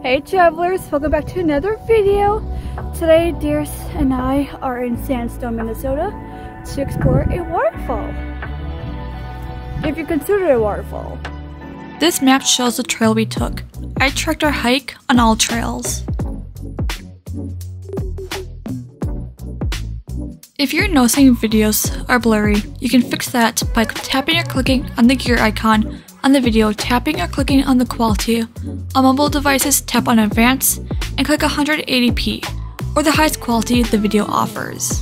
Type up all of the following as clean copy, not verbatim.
Hey travelers, welcome back to another video. Today Dears and I are in Sandstone, Minnesota to explore a waterfall. If you consider it a waterfall. This map shows the trail we took. I tracked our hike on AllTrails. If you're noticing videos are blurry, you can fix that by tapping or clicking on the gear icon on the video, tapping or clicking on the quality. On mobile devices, tap on Advanced and click 180p, or the highest quality the video offers.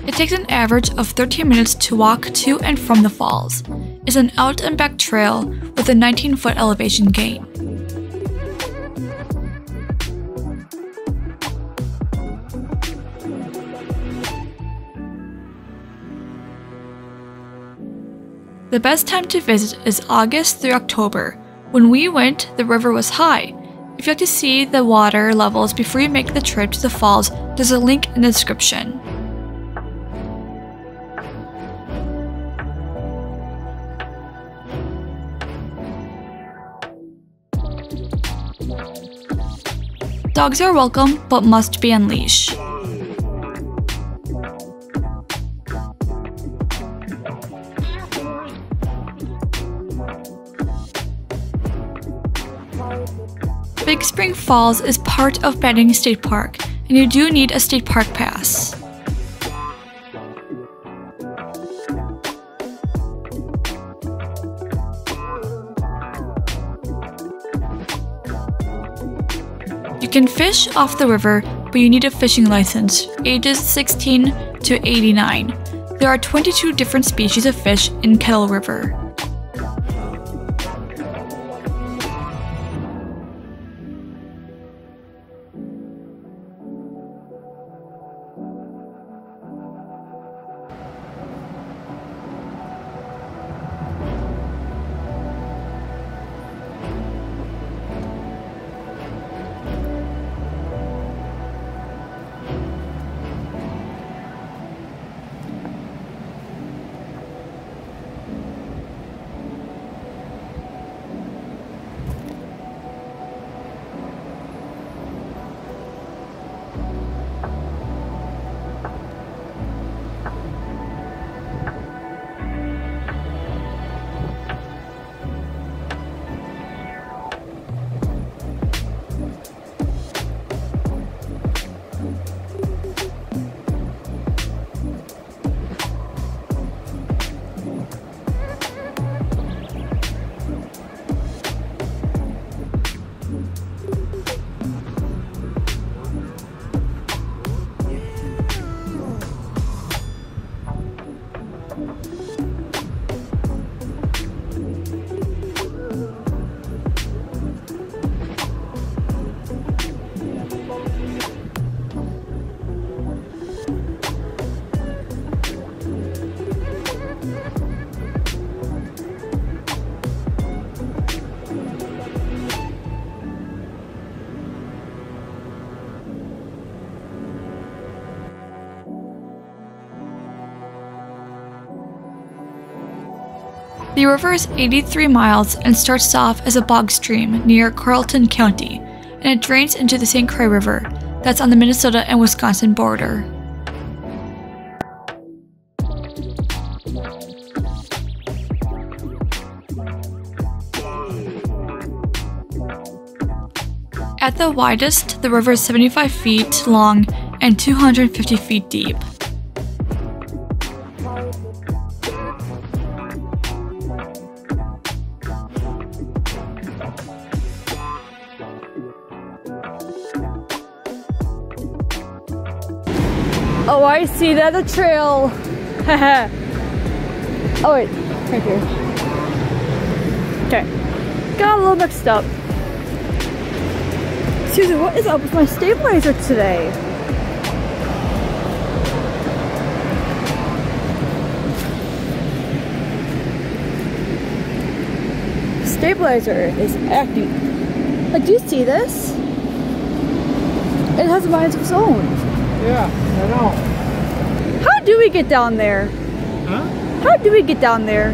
It takes an average of 13 minutes to walk to and from the falls. It's an out and back trail with a 19-foot elevation gain. The best time to visit is August through October. When we went, the river was high. If you like to see the water levels before you make the trip to the falls, there's a link in the description. Dogs are welcome, but must be unleashed. Big Spring Falls is part of Banning State Park, and you do need a state park pass. You can fish off the river, but you need a fishing license, ages 16 to 89. There are 22 different species of fish in Kettle River. The river is 83 miles and starts off as a bog stream near Carleton County, and it drains into the St. Croix River that's on the Minnesota and Wisconsin border. At the widest, the river is 75 feet long and 250 feet deep. Oh, I see that the trail. Haha. Oh wait, right here. Okay, got a little mixed up. Excuse me, what is up with my stabilizer today? Stabilizer is acting. Like, do you see this? It has a mind of its own. Yeah, I know. How do we get down there? Huh? How do we get down there?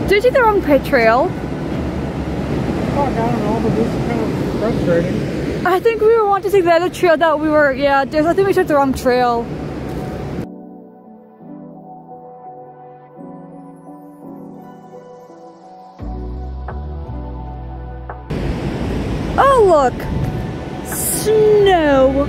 Did we take the wrong trail? Fuck, I don't know, but this is kind of frustrating. I think we were wanting to take the other trail that we were, yeah, I think we took the wrong trail. Oh look! Snow!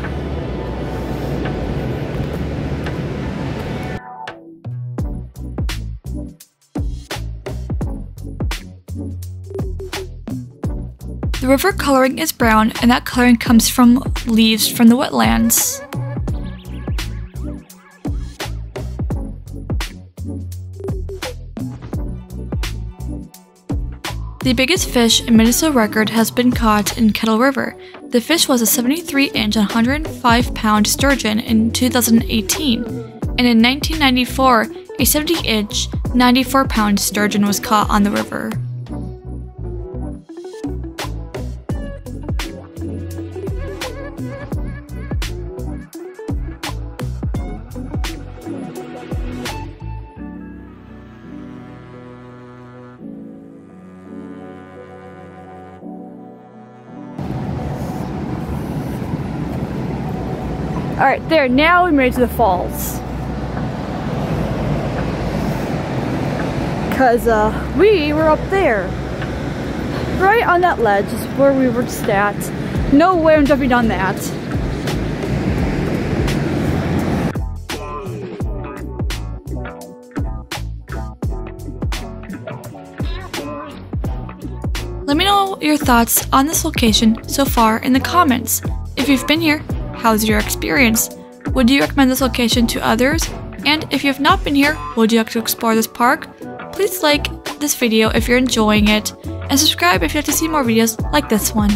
The river coloring is brown, and that coloring comes from leaves from the wetlands. The biggest fish in Minnesota record has been caught in Kettle River. The fish was a 73-inch, 105-pound sturgeon in 2018, and in 1994, a 70-inch, 94-pound sturgeon was caught on the river. Alright, there, now we made it to the falls. Because we were up there. Right on that ledge is where we were just at. No way I'm jumping on that. Let me know your thoughts on this location so far in the comments. If you've been here, how's your experience? Would you recommend this location to others? And if you have not been here, would you like to explore this park? Please like this video if you're enjoying it, and subscribe if you'd like to see more videos like this one.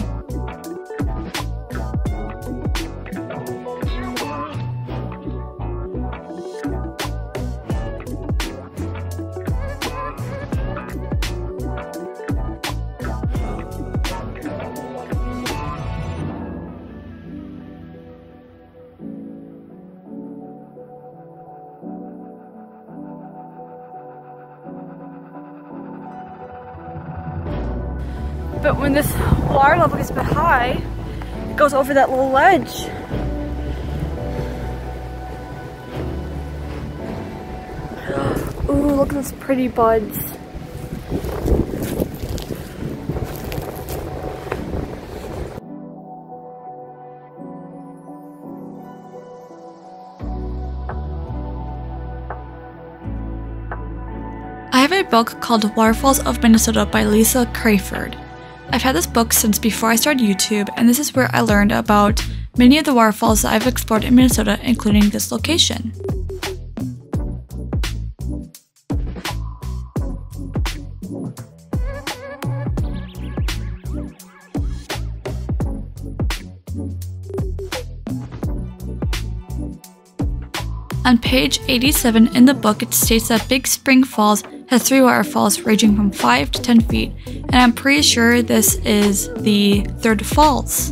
But when this water level gets a bit high, it goes over that little ledge. Ooh, look at those pretty buds. I have a book called Waterfalls of Minnesota by Lisa Crayford. I've had this book since before I started YouTube, and this is where I learned about many of the waterfalls that I've explored in Minnesota, including this location. On page 87 in the book, it states that Big Spring Falls has 3 waterfalls ranging from 5 to 10 feet, and I'm pretty sure this is the 3rd falls.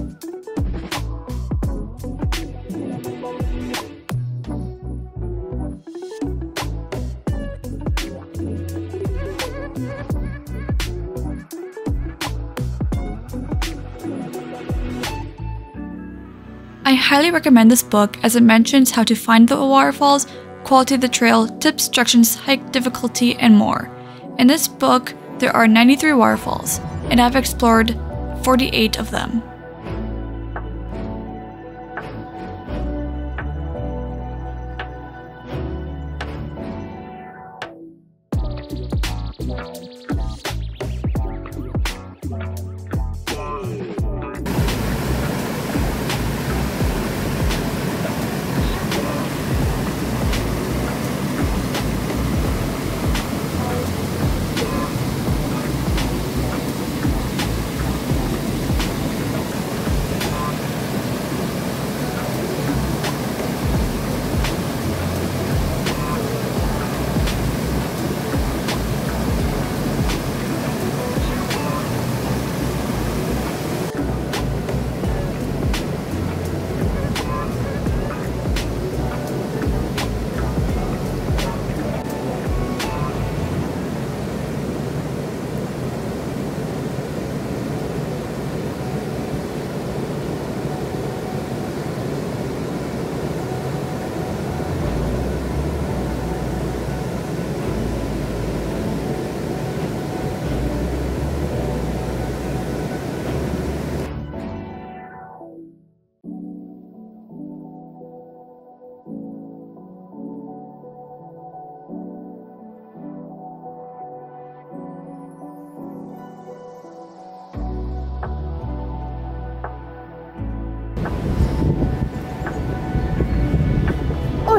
I highly recommend this book as it mentions how to find the waterfalls, quality of the trail, tips, directions, hike difficulty, and more. In this book, there are 93 waterfalls, and I've explored 48 of them.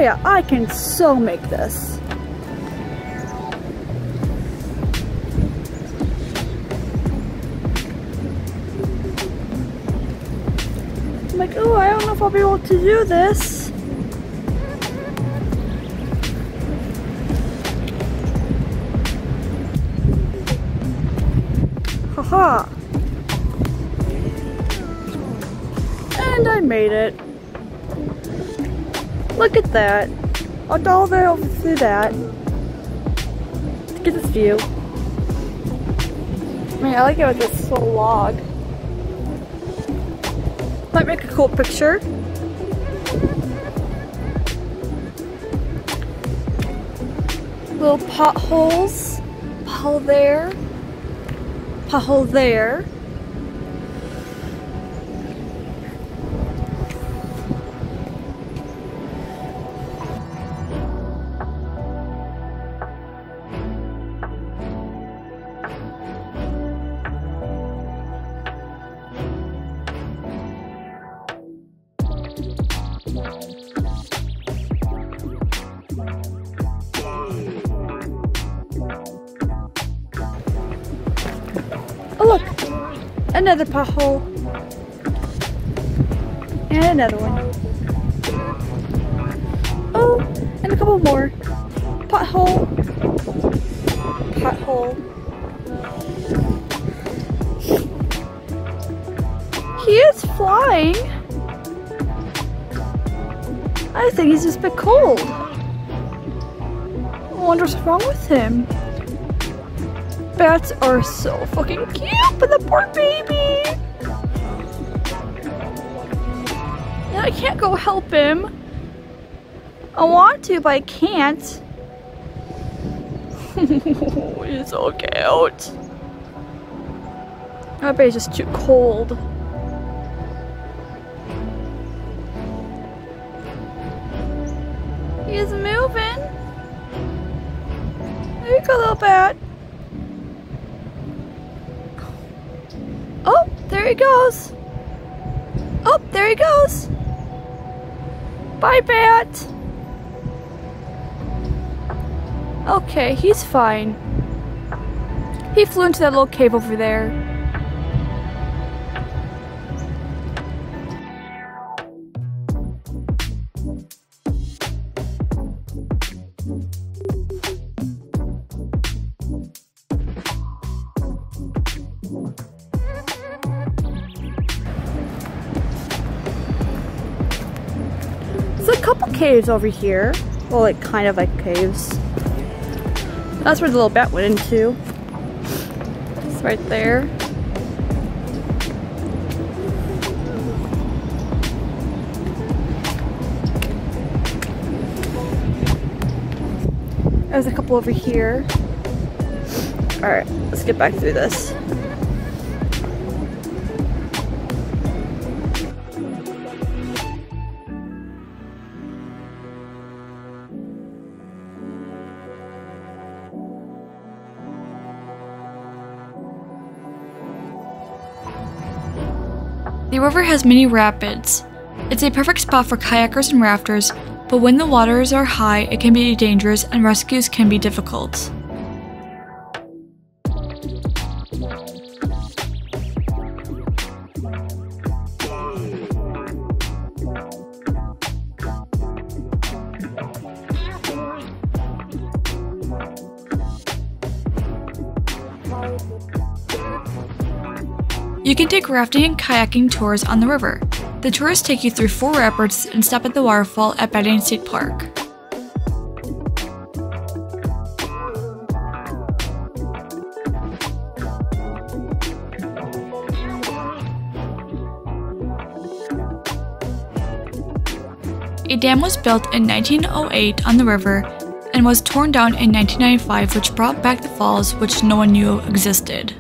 yeah, I can so make this. I'm like, oh, I don't know if I'll be able to do this. Haha. And I made it. Look at that. I'll go all the way over through that to get this view. I mean, I like it with this little log. Might make a cool picture. Little potholes. Pothole there. Pothole there. Oh look! Another pothole. And another one. Oh, and a couple more. Pothole. Pothole. He is flying. I think he's just a bit cold. I wonder what's wrong with him. Bats are so fucking cute, but the poor baby. And I can't go help him. I want to, but I can't. He's so cute. I bet he's just too cold. He's moving. There you go, little bat. Oh, there he goes. Oh, there he goes. Bye, bat. Okay, he's fine. He flew into that little cave over there. There's a couple caves over here. Well, like kind of like caves. That's where the little bat went into. It's right there. There's a couple over here. Alright, let's get back through this. The river has many rapids. It's a perfect spot for kayakers and rafters, but when the waters are high, it can be dangerous and rescues can be difficult. You can take rafting and kayaking tours on the river. The tours take you through 4 rapids and stop at the waterfall at Whitney State Park. A dam was built in 1908 on the river and was torn down in 1995, which brought back the falls which no one knew existed.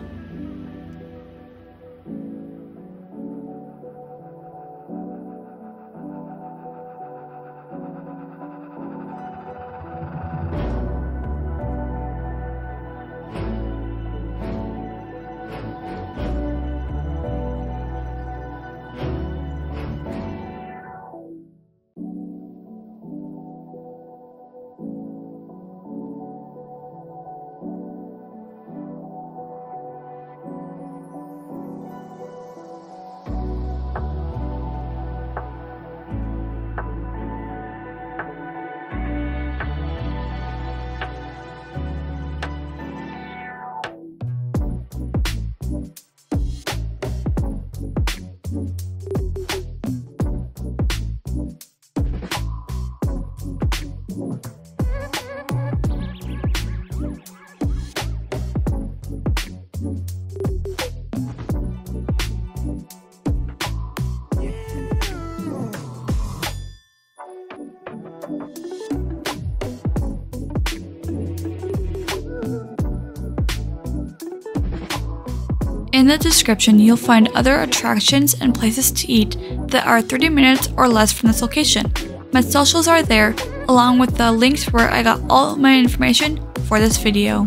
In the description, you'll find other attractions and places to eat that are 30 minutes or less from this location. My socials are there, along with the links where I got all my information for this video.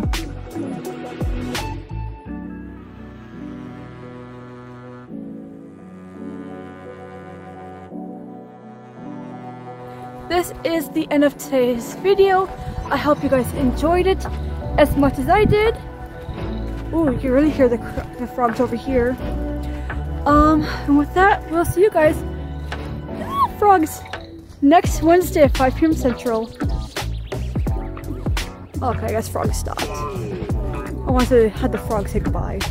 This is the end of today's video. I hope you guys enjoyed it as much as I did. Ooh, you can really hear the frogs over here. And with that, we'll see you guys, frogs, next Wednesday at 5 p.m. Central. Okay, I guess frogs stopped. I wanted to have the frogs say goodbye.